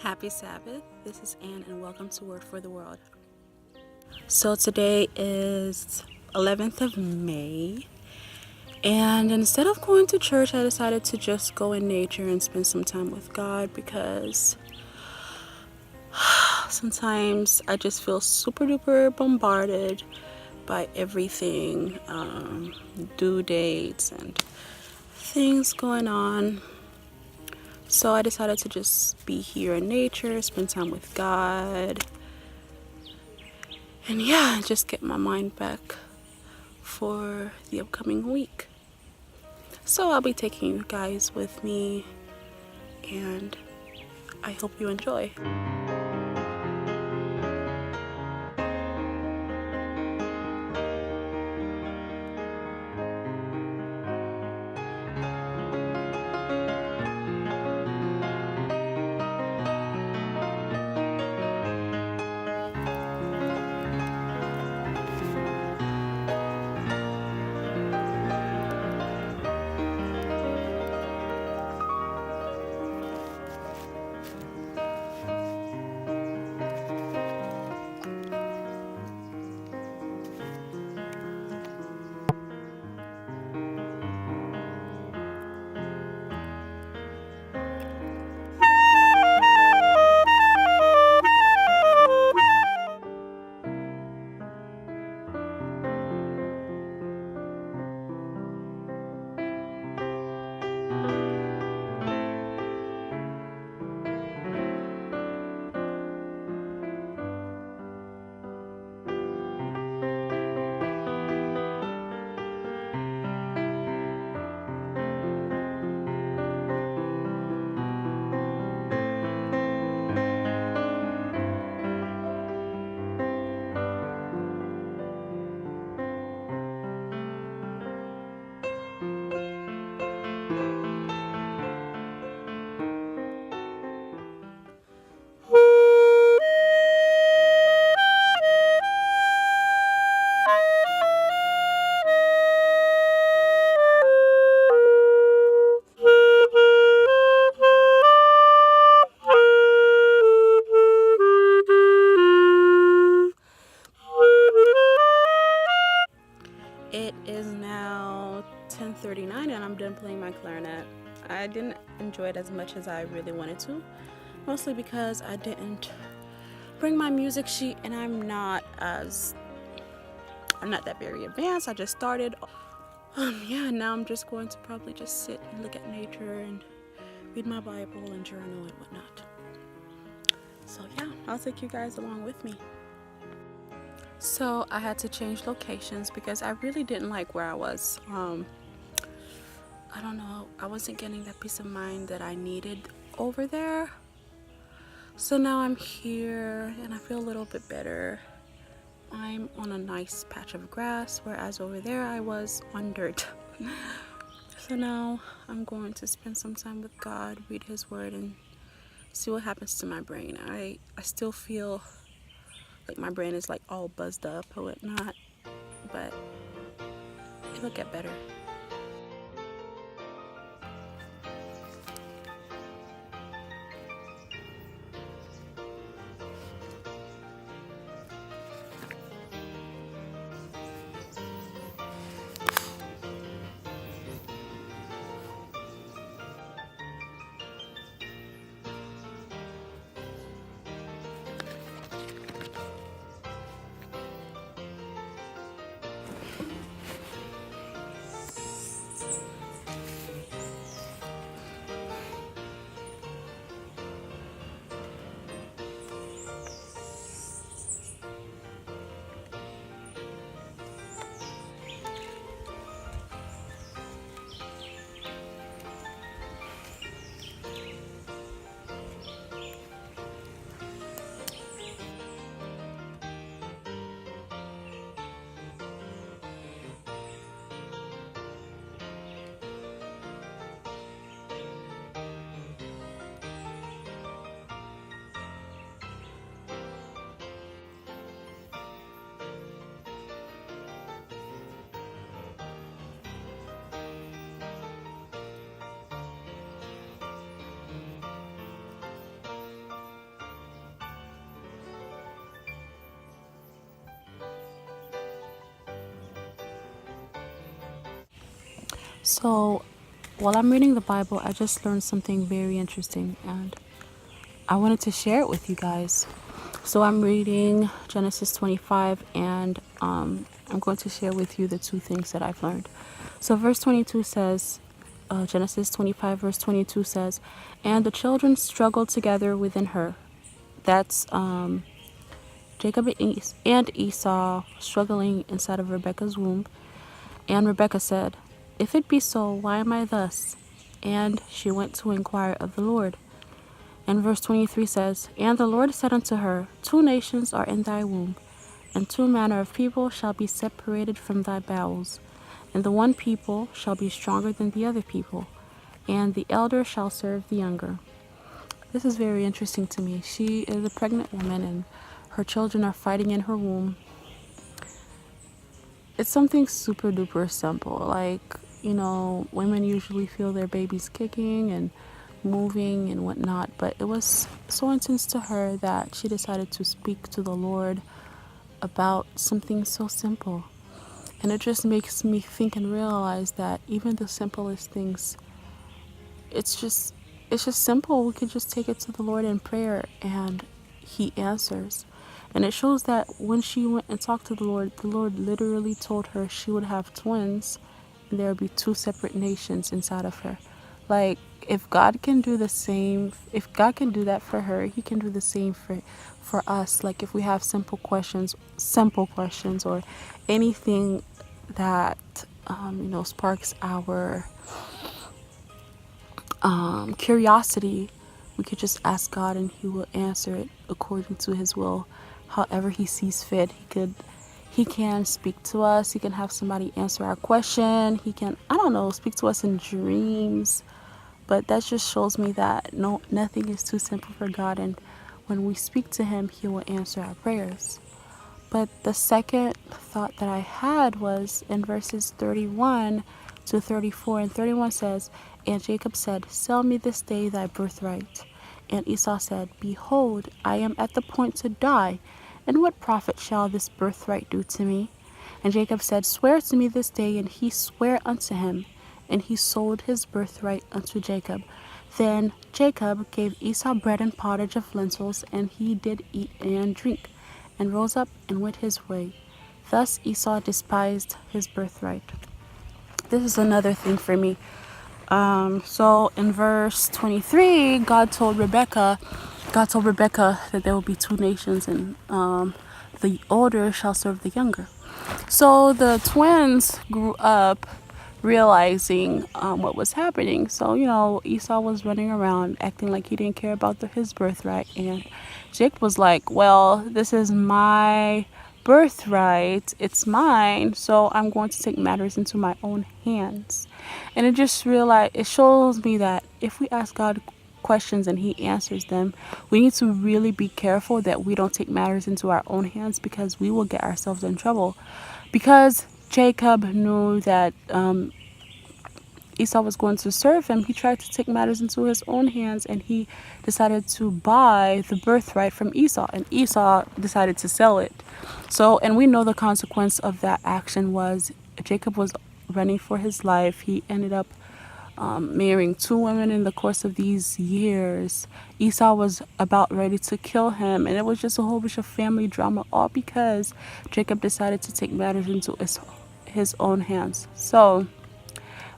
Happy Sabbath. This is Ann and welcome to Word for the World. So today is 11th of May, and instead of going to church, I decided to just go in nature and spend some time with God because sometimes I just feel super duper bombarded by everything, due dates and things going on. So I decided to just be here in nature, spend time with God, and just get my mind back for the upcoming week. So I'll be taking you guys with me, and I hope you enjoy. It is now 10:39 and I'm done playing my clarinet. I didn't enjoy it as much as I really wanted to, mostly because I didn't bring my music sheet and I'm not that very advanced. I just started. Now I'm just going to probably just sit and look at nature and read my Bible and journal and whatnot. So I'll take you guys along with me. So I had to change locations because I really didn't like where I was. I don't know, I wasn't getting that peace of mind that I needed over there. So now I'm here and I feel a little bit better. I'm on a nice patch of grass, whereas over there I was on dirt. So now I'm going to spend some time with God, read His Word, and see what happens to my brain. I still feel like my brain is like all buzzed up or whatnot, but it'll get better. So, while I'm reading the Bible, I just learned something very interesting and I wanted to share it with you guys. So, I'm reading Genesis 25 and I'm going to share with you the two things that I've learned. So, verse 22 says, Genesis 25, verse 22 says, and the children struggled together within her. That's Jacob and Esau struggling inside of Rebekah's womb. And Rebekah said, if it be so, why am I thus? And she went to inquire of the Lord. And verse 23 says, and the Lord said unto her, two nations are in thy womb, and two manner of people shall be separated from thy bowels. And the one people shall be stronger than the other people, and the elder shall serve the younger. This is very interesting to me. She is a pregnant woman, and her children are fighting in her womb. It's something super duper simple. Like, women usually feel their babies kicking and moving and whatnot, but it was so intense to her that she decided to speak to the Lord about something so simple. And it just makes me think and realize that even the simplest things, it's just simple. We could just take it to the Lord in prayer and he answers. And it shows that when she went and talked to the Lord literally told her she would have twins and there would be two separate nations inside of her. Like, if God can do the same, if God can do that for her, he can do the same for us. Like, if we have simple questions or anything that sparks our curiosity, we could just ask God and he will answer it according to his will, however he sees fit. He can speak to us. He can have somebody answer our question. He can, I don't know, speak to us in dreams. But that just shows me that nothing is too simple for God, and when we speak to him, he will answer our prayers. But the second thought that I had was in verses 31 to 34. And 31 says, and Jacob said, sell me this day thy birthright. And Esau said, behold, I am at the point to die, and what profit shall this birthright do to me? And Jacob said, swear to me this day. And he sware unto him, and he sold his birthright unto Jacob. Then Jacob gave Esau bread and pottage of lentils, and he did eat and drink, and rose up and went his way. Thus Esau despised his birthright. This is another thing for me. So in verse 23, God told Rebekah that there will be two nations, and the older shall serve the younger. So the twins grew up realizing what was happening. So, Esau was running around acting like he didn't care about his birthright. And Jacob was like, well, this is my birthright. It's mine. So I'm going to take matters into my own hands. And it shows me that if we ask God questions and he answers them, we need to really be careful that we don't take matters into our own hands, because we will get ourselves in trouble. Because Jacob knew that Esau was going to serve him, he tried to take matters into his own hands, and he decided to buy the birthright from Esau, and Esau decided to sell it. So, and we know the consequence of that action was Jacob was running for his life. He ended up marrying two women in the course of these years. Esau was about ready to kill him, and it was just a whole bunch of family drama, all because Jacob decided to take matters into his own hands. So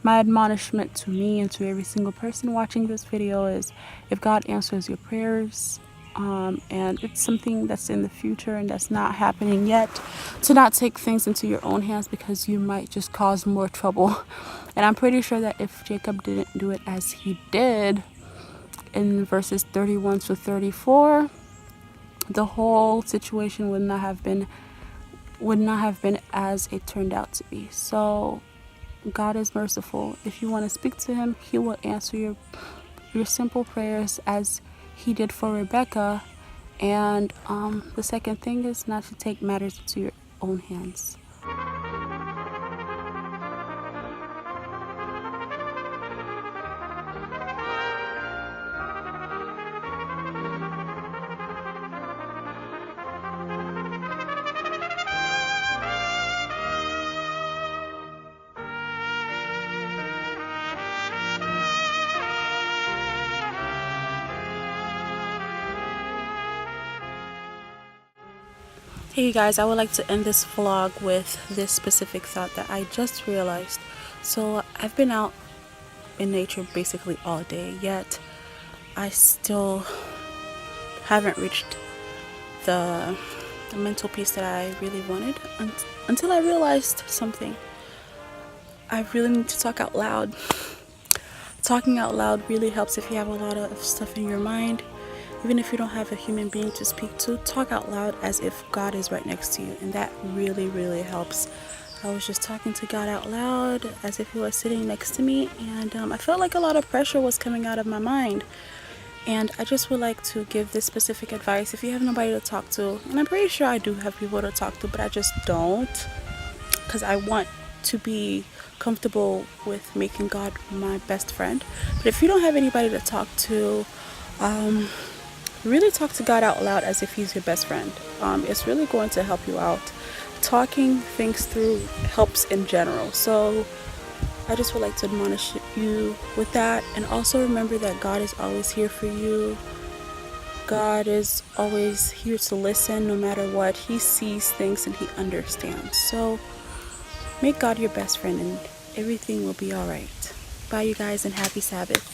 my admonishment to me and to every single person watching this video is, if God answers your prayers, and it's something that's in the future and that's not happening yet, to not take things into your own hands, because you might just cause more trouble. And I'm pretty sure that if Jacob didn't do it as he did in verses 31 to 34, the whole situation would not have been as it turned out to be. So God is merciful. If you want to speak to him, he will answer your simple prayers as he did for Rebekah. And the second thing is not to take matters into your own hands. Hey you guys, I would like to end this vlog with this specific thought that I just realized. So I've been out in nature basically all day, yet I still haven't reached the mental peace that I really wanted until I realized something. I really need to talk out loud. Talking out loud really helps if you have a lot of stuff in your mind. Even if you don't have a human being to speak to, talk out loud as if God is right next to you, and that really, really helps. I was just talking to God out loud as if He was sitting next to me, and I felt like a lot of pressure was coming out of my mind. And I just would like to give this specific advice. If you have nobody to talk to, and I'm pretty sure I do have people to talk to, but I just don't, because I want to be comfortable with making God my best friend. But if you don't have anybody to talk to, really talk to God out loud as if He's your best friend. It's really going to help you out. Talking things through helps in general. So I just would like to admonish you with that. And also remember that God is always here for you. God is always here to listen no matter what. He sees things and He understands. So make God your best friend and everything will be alright. Bye you guys, and happy Sabbath.